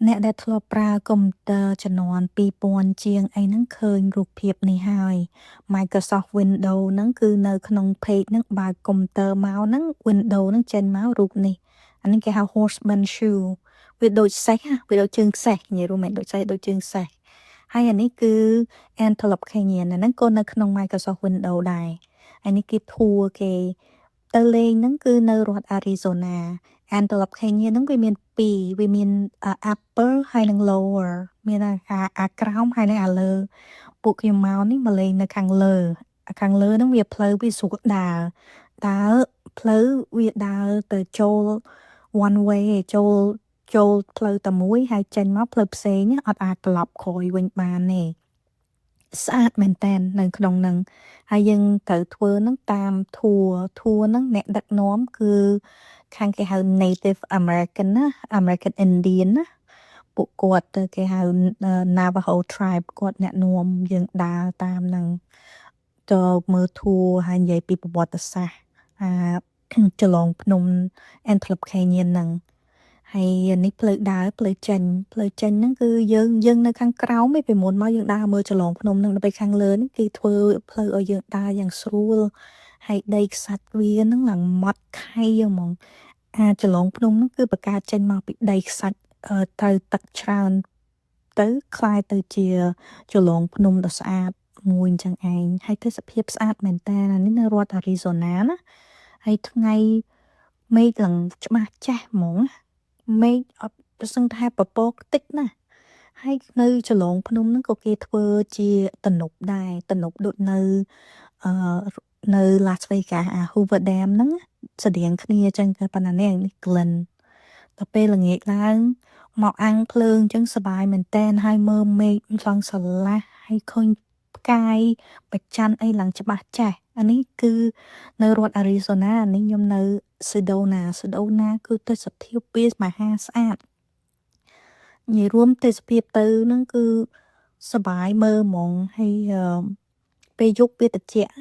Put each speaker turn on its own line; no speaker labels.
អ្នកដែលធ្លាប់ប្រើកុំព្យូទ័រជំនាន់2000ជាងអីហ្នឹងឃើញរូបភាពនេះហើយ Microsoft Windows ហ្នឹងគឺនៅក្នុង page ហ្នឹងបើកកុំព្យូទ័រមកហ្នឹង Windows ហ្នឹងចេញមករូបនេះអានេះគេហៅ Horseman Shoe វាដូចសេះវាដូចជើងសេះនិយាយរួមមែនដូចសេះដូចជើងសេះហើយអានេះគឺ Antelope Canyon អាហ្នឹងក៏នៅក្នុង Microsoft Windows ដែរអានេះគេធួគេទៅលេងហ្នឹងគឺនៅរដ្ឋ Arizona Antelope Canyon ហ្នឹងវាមាន2វាមាន upper ហើយនិង lower មានអាក្រោមហើយនិងអាលើពួកខ្ញុំមកនេះមកលេងនៅខាងលើខាងលើហ្នឹងវាផ្លូវវាស្រួលដើរផ្លូវវាដើរទៅចូល one way ឯងចូលផ្លូវតែមួយហើយចេញមកផ្លូវផ្សេងអត់អាចត្រឡប់ក្រោយវិញបានទេស្អាតមែនតើនៅក្នុងហ្នឹងហើយយើងត្រូវធ្វើហ្នឹងតាមធัวហ្នឹងអ្នកដឹកនាំគឺខាងគេហៅ Native American ណា American Indian ណាពួកគាត់ទៅគេហៅ Navajo tribe គាត់អ្នកនាំយើងដើរតាមហ្នឹងទៅមើលធัวហើយនិយាយពីប្រវត្តិសាស្ត្រចលងភ្នំ Antelope Canyon ហ្នឹងហើយនេះផ្លូវដើរផ្លូវចេញហ្នឹងគឺយើងនៅខាងក្រោមឯងពីមុនមកយើងដើរមើលចលងភ្នំហ្នឹងដល់ទៅខាងលើនេះគេធ្វើផ្លូវឲ្យយើងដើរយ៉ាងស្រួលហើយដីខ្សាច់វាហ្នឹងឡើងម៉ត់ខៃហ្មងអាចលងភ្នំហ្នឹងគឺបង្កើតចេញមកពីដីខ្សាច់ត្រូវទឹកច្រើនទៅคล้ายទៅជាចលងភ្នំដ៏ស្អាតមួយអញ្ចឹងឯងហើយទេសភាពស្អាតមែនតើនេះនៅរដ្ឋ Arizona ណាហើយថ្ងៃមេឃឡើងច្បាស់ចាស់ហ្មងមេឃអត់ប្រសឹងថាពពកតិចណាហើយនៅចលងភ្នំហ្នឹងក៏គេធ្វើជាទំនប់ដែរទំនប់ដូចអឺនៅ Las Vegas Hoover Dam ហ្នឹងស្តៀងគ្នាអញ្ចឹងតែប៉ុណ្ណានេះ Glen ដល់ពេលល្ងាចឡើងមកអាំងភ្លើងអញ្ចឹងសប្បាយមែនតើហើយមើលមេឃឡងស្រឡះហើយឃើញផ្កាយបច្ចាន់អីឡើងច្បាស់ចាស់អានេះគឺនៅរដ្ឋ Arizona អានេះខ្ញុំនៅ Sedona គឺទេសភាពវាមហាស្អាតនិយាយរួមទេសភាពទៅហ្នឹងគឺសប្បាយមើលហ្មងហើយពេលយប់វាត្រជាក់